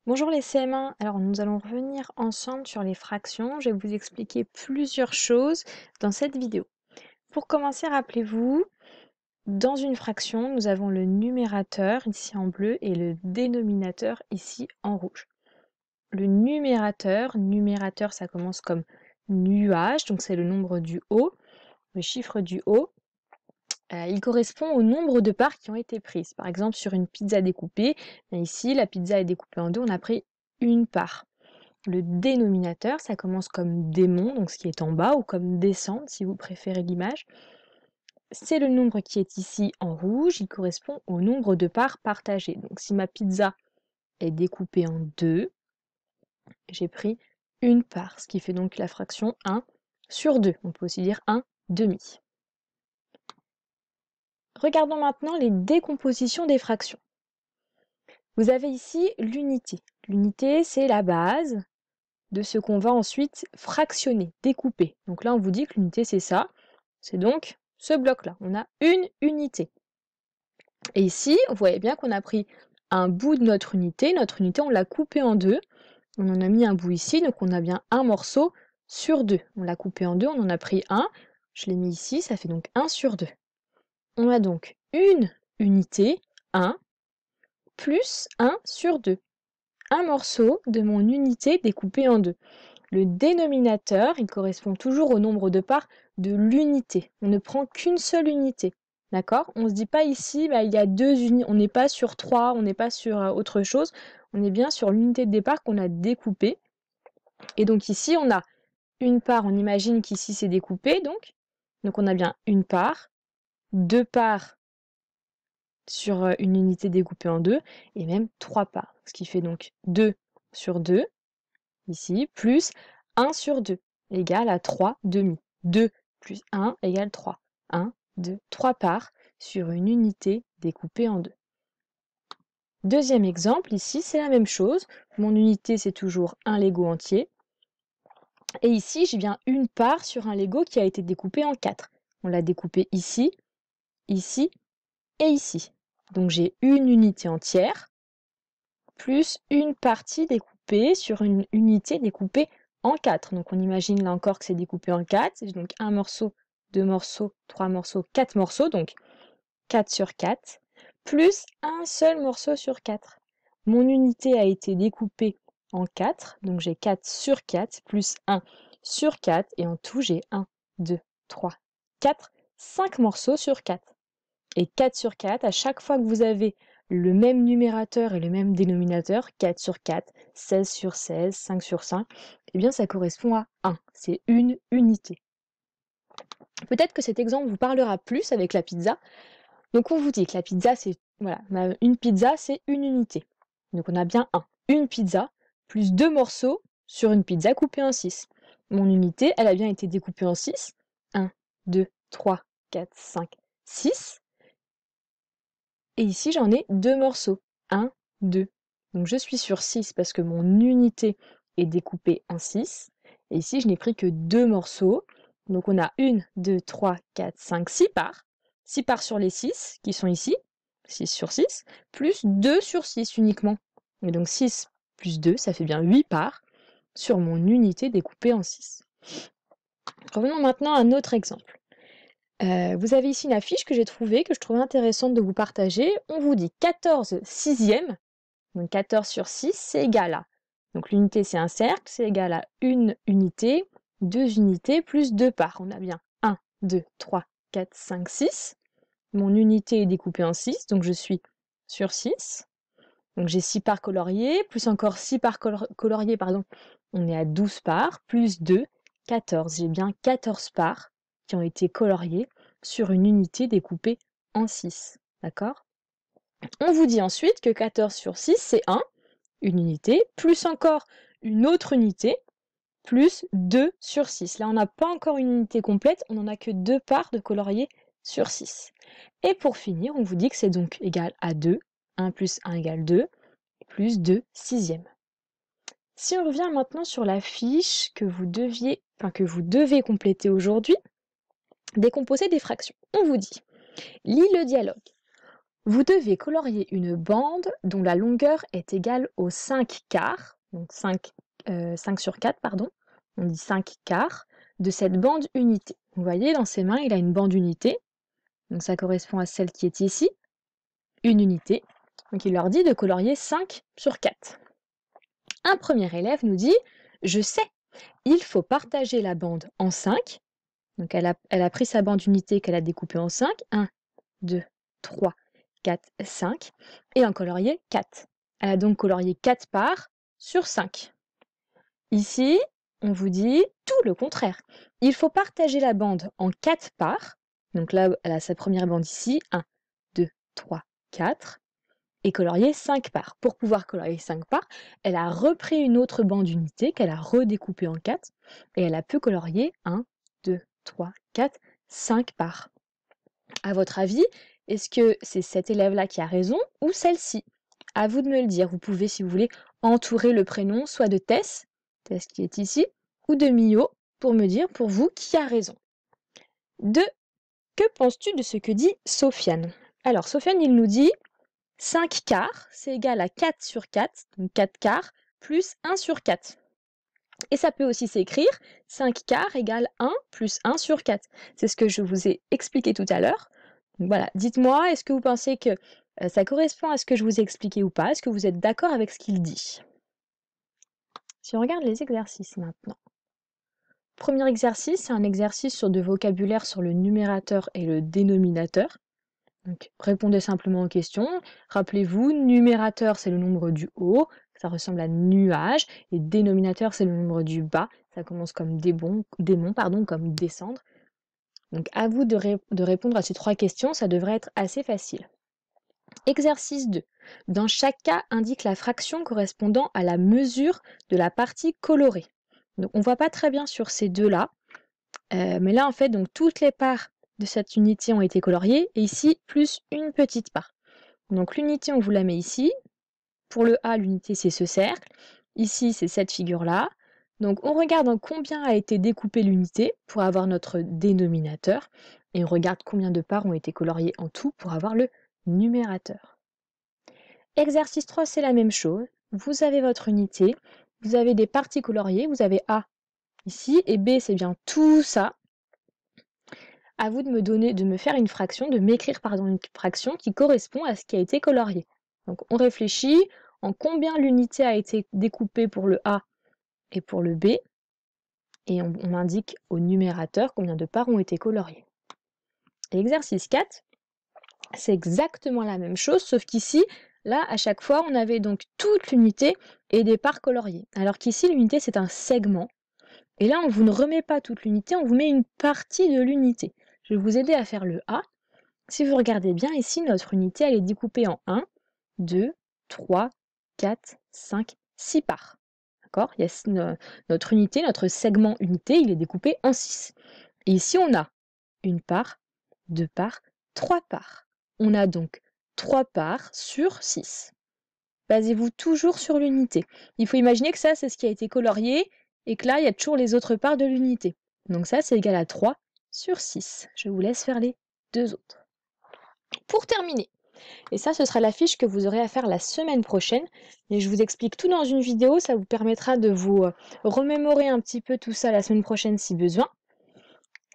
Bonjour les CM1, alors nous allons revenir ensemble sur les fractions. Je vais vous expliquer plusieurs choses dans cette vidéo. Pour commencer, rappelez-vous, dans une fraction, nous avons le numérateur ici en bleu et le dénominateur ici en rouge. Le numérateur ça commence comme nuage, donc c'est le nombre du haut, le chiffre du haut. Il correspond au nombre de parts qui ont été prises. Par exemple, sur une pizza découpée, ici la pizza est découpée en deux, on a pris une part. Le dénominateur, ça commence comme démon, donc ce qui est en bas, ou comme descente, si vous préférez l'image. C'est le nombre qui est ici en rouge, il correspond au nombre de parts partagées. Donc si ma pizza est découpée en deux, j'ai pris une part, ce qui fait donc la fraction 1 sur 2. On peut aussi dire 1 demi. Regardons maintenant les décompositions des fractions. Vous avez ici l'unité. L'unité, c'est la base de ce qu'on va ensuite fractionner, découper. Donc là, on vous dit que l'unité, c'est ça. C'est donc ce bloc-là. On a une unité. Et ici, vous voyez bien qu'on a pris un bout de notre unité. Notre unité, on l'a coupée en deux. On en a mis un bout ici, donc on a bien un morceau sur deux. On l'a coupé en deux, on en a pris un. Je l'ai mis ici, ça fait donc 1 sur 2. On a donc une unité, 1, plus 1 sur 2. Un morceau de mon unité découpée en deux. Le dénominateur, il correspond toujours au nombre de parts de l'unité. On ne prend qu'une seule unité. D'accord? On ne se dit pas ici, il y a deux unités, on n'est pas sur 3, on n'est pas sur autre chose. On est bien sur l'unité de départ qu'on a découpée. Et donc ici, on a une part, on imagine qu'ici c'est découpé, donc on a bien une part, deux parts sur une unité découpée en deux, et même trois parts. Ce qui fait donc 2 sur 2, ici, plus 1 sur 2, égale à 3 demi. 2 plus 1 égale 3. 1, 2, 3 parts sur une unité découpée en deux. Deuxième exemple, ici, c'est la même chose. Mon unité, c'est toujours un Lego entier. Et ici, j'ai bien une part sur un Lego qui a été découpé en 4. On l'a découpé ici, ici et ici. Donc j'ai une unité entière, plus une partie découpée sur une unité découpée en 4. Donc on imagine là encore que c'est découpé en 4. J'ai donc un morceau, deux morceaux, trois morceaux, quatre morceaux, donc 4 sur 4, plus un seul morceau sur 4. Mon unité a été découpée en 4, donc j'ai 4 sur 4, plus 1 sur 4, et en tout j'ai 1, 2, 3, 4, 5 morceaux sur 4. Et 4 sur 4, à chaque fois que vous avez le même numérateur et le même dénominateur, 4 sur 4, 16 sur 16, 5 sur 5, eh bien ça correspond à 1, c'est une unité. Peut-être que cet exemple vous parlera plus avec la pizza. Donc on vous dit que la pizza, c'est voilà, une pizza, c'est une unité. Donc on a bien une pizza, plus deux morceaux sur une pizza coupée en 6. Mon unité, elle a bien été découpée en 6. 1, 2, 3, 4, 5, 6. Et ici, j'en ai deux morceaux. 1, 2. Donc je suis sur 6 parce que mon unité est découpée en 6. Et ici, je n'ai pris que deux morceaux. Donc on a 1, 2, 3, 4, 5, 6 parts. 6 parts sur les 6 qui sont ici. 6 sur 6. Plus 2 sur 6 uniquement. Et donc 6 plus 2, ça fait bien 8 parts sur mon unité découpée en 6. Revenons maintenant à un autre exemple. Vous avez ici une affiche que j'ai trouvée, que je trouvais intéressante de vous partager. On vous dit 14 sixièmes, donc 14 sur 6, c'est égal à, donc l'unité c'est un cercle, c'est égal à une unité, deux unités plus deux parts. On a bien 1, 2, 3, 4, 5, 6. Mon unité est découpée en 6, donc je suis sur 6. Donc j'ai 6 parts coloriées, plus encore 6 parts coloriées, pardon. On est à 12 parts, plus 2, 14. J'ai bien 14 parts qui ont été coloriées sur une unité découpée en 6. D'accord? On vous dit ensuite que 14 sur 6, c'est 1, une unité, plus encore une autre unité, plus 2 sur 6. Là, on n'a pas encore une unité complète, on n'en a que 2 parts de coloriées sur 6. Et pour finir, on vous dit que c'est donc égal à 2. 1 plus 1 égale 2, plus 2 sixièmes. Si on revient maintenant sur la fiche que vous devez compléter aujourd'hui, décomposer des fractions. On vous dit, lis le dialogue. Vous devez colorier une bande dont la longueur est égale aux 5 quarts, donc 5 sur 4, pardon, on dit 5 quarts, de cette bande unité. Vous voyez, dans ses mains, il a une bande unité, donc ça correspond à celle qui est ici, une unité. Donc il leur dit de colorier 5 sur 4. Un premier élève nous dit « Je sais, il faut partager la bande en 5. » Donc elle a pris sa bande unité qu'elle a découpée en 5. 1, 2, 3, 4, 5. Et en colorier 4. Elle a donc colorié 4 parts sur 5. Ici, on vous dit tout le contraire. Il faut partager la bande en 4 parts. Donc là, elle a sa première bande ici. 1, 2, 3, 4. Et colorier 5 parts. Pour pouvoir colorier 5 parts, elle a repris une autre bande unité qu'elle a redécoupée en 4. Et elle a pu colorier 1, 2, 3, 4, 5 parts. À votre avis, est-ce que c'est cet élève-là qui a raison ou celle-ci? À vous de me le dire. Vous pouvez, si vous voulez, entourer le prénom soit de Tess qui est ici, ou de Mio, pour me dire, pour vous, qui a raison. 2. Que penses-tu de ce que dit Sofiane? Alors, Sofiane, il nous dit 5 quarts, c'est égal à 4 sur 4, donc 4 quarts, plus 1 sur 4. Et ça peut aussi s'écrire 5 quarts égale 1 plus 1 sur 4. C'est ce que je vous ai expliqué tout à l'heure. Donc voilà, dites-moi, est-ce que vous pensez que ça correspond à ce que je vous ai expliqué ou pas? Est-ce que vous êtes d'accord avec ce qu'il dit? Si on regarde les exercices maintenant. Premier exercice, c'est un exercice sur de vocabulaire sur le numérateur et le dénominateur. Donc, répondez simplement aux questions. Rappelez-vous, numérateur, c'est le nombre du haut, ça ressemble à nuage, et dénominateur, c'est le nombre du bas, ça commence comme démon, comme descendre. Donc, à vous de répondre à ces 3 questions, ça devrait être assez facile. Exercice 2. Dans chaque cas, indique la fraction correspondant à la mesure de la partie colorée. Donc, on ne voit pas très bien sur ces deux-là, mais là, en fait, donc, toutes les parts de cette unité ont été coloriées, et ici, plus une petite part. Donc l'unité, on vous la met ici. Pour le A, l'unité, c'est ce cercle. Ici, c'est cette figure-là. Donc on regarde en combien a été découpée l'unité pour avoir notre dénominateur. Et on regarde combien de parts ont été coloriées en tout pour avoir le numérateur. Exercice 3, c'est la même chose. Vous avez votre unité, vous avez des parties coloriées, vous avez A ici, et B, c'est bien tout ça. À vous de me faire une fraction, de m'écrire une fraction qui correspond à ce qui a été colorié. Donc on réfléchit en combien l'unité a été découpée pour le A et pour le B, et on indique au numérateur combien de parts ont été coloriées. L'exercice 4, c'est exactement la même chose, sauf qu'ici, là, à chaque fois, on avait donc toute l'unité et des parts coloriées. Alors qu'ici, l'unité, c'est un segment. Et là, on vous ne remet pas toute l'unité, on vous met une partie de l'unité. Je vais vous aider à faire le A. Si vous regardez bien ici, notre unité, elle est découpée en 1, 2, 3, 4, 5, 6 parts. D'accord? Notre unité, notre segment unité, il est découpé en 6. Et ici, on a une part, 2 parts, 3 parts. On a donc 3 parts sur 6. Basez-vous toujours sur l'unité. Il faut imaginer que ça, c'est ce qui a été colorié et que là, il y a toujours les autres parts de l'unité. Donc ça, c'est égal à 3 sur 6. Je vous laisse faire les 2 autres. Pour terminer, et ça, ce sera la fiche que vous aurez à faire la semaine prochaine. Et je vous explique tout dans une vidéo, ça vous permettra de vous remémorer un petit peu tout ça la semaine prochaine si besoin.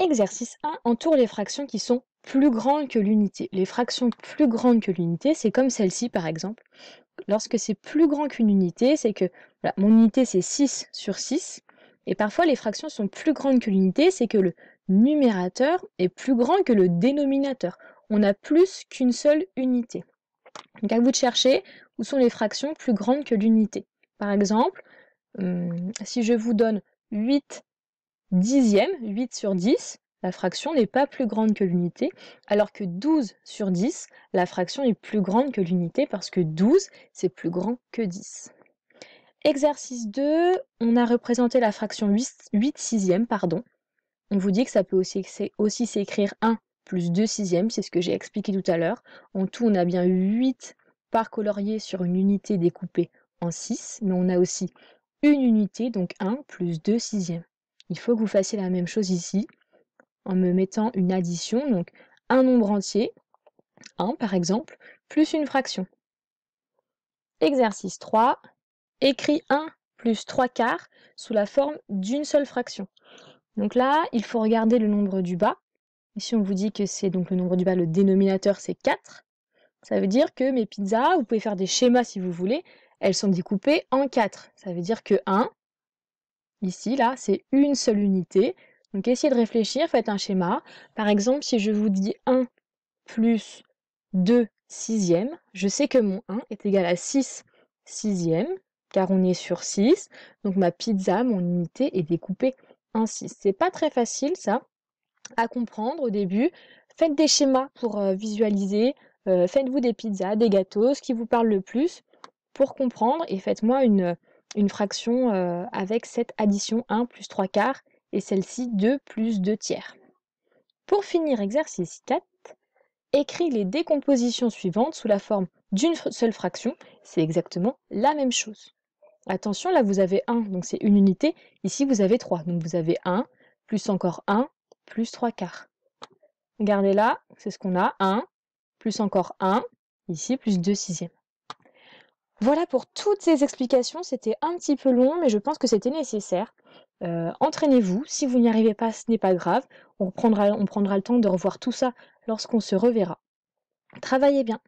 Exercice 1, entoure les fractions qui sont plus grandes que l'unité. Les fractions plus grandes que l'unité, c'est comme celle-ci par exemple. Lorsque c'est plus grand qu'une unité, c'est que voilà, mon unité c'est 6 sur 6. Et parfois les fractions sont plus grandes que l'unité, c'est que le numérateur est plus grand que le dénominateur. On a plus qu'une seule unité. Donc à vous de chercher où sont les fractions plus grandes que l'unité. Par exemple, si je vous donne 8 dixièmes, 8 sur 10, la fraction n'est pas plus grande que l'unité, alors que 12 sur 10, la fraction est plus grande que l'unité parce que 12, c'est plus grand que 10. Exercice 2, on a représenté la fraction 8 sixièmes, pardon. On vous dit que ça peut aussi s'écrire 1 plus 2 sixièmes, c'est ce que j'ai expliqué tout à l'heure. En tout, on a bien 8 parts coloriées sur une unité découpée en 6, mais on a aussi une unité, donc 1 plus 2 sixièmes. Il faut que vous fassiez la même chose ici, en me mettant une addition, donc un nombre entier, 1 par exemple, plus une fraction. Exercice 3. Écris 1 plus 3/4 sous la forme d'une seule fraction. Donc là, il faut regarder le nombre du bas. Ici, on vous dit que c'est donc le nombre du bas, le dénominateur, c'est 4. Ça veut dire que mes pizzas, vous pouvez faire des schémas si vous voulez, elles sont découpées en 4. Ça veut dire que 1, ici, là, c'est une seule unité. Donc essayez de réfléchir, faites un schéma. Par exemple, si je vous dis 1 plus 2 sixièmes, je sais que mon 1 est égal à 6 sixièmes, car on est sur 6. Donc ma pizza, mon unité, est découpée en 6. C'est pas très facile, ça, à comprendre au début. Faites des schémas pour visualiser. Faites-vous des pizzas, des gâteaux, ce qui vous parle le plus pour comprendre. Et faites-moi une fraction avec cette addition 1 plus 3/4 et celle-ci 2 plus 2/3. Pour finir, exercice 4. Écris les décompositions suivantes sous la forme d'une seule fraction. C'est exactement la même chose. Attention, là vous avez 1, donc c'est une unité. Ici vous avez 3, donc vous avez 1, plus encore 1, plus 3/4. Regardez là, c'est ce qu'on a, 1, plus encore 1, ici plus 2 sixièmes. Voilà pour toutes ces explications, c'était un petit peu long, mais je pense que c'était nécessaire. Entraînez-vous, si vous n'y arrivez pas, ce n'est pas grave, on prendra le temps de revoir tout ça lorsqu'on se reverra. Travaillez bien.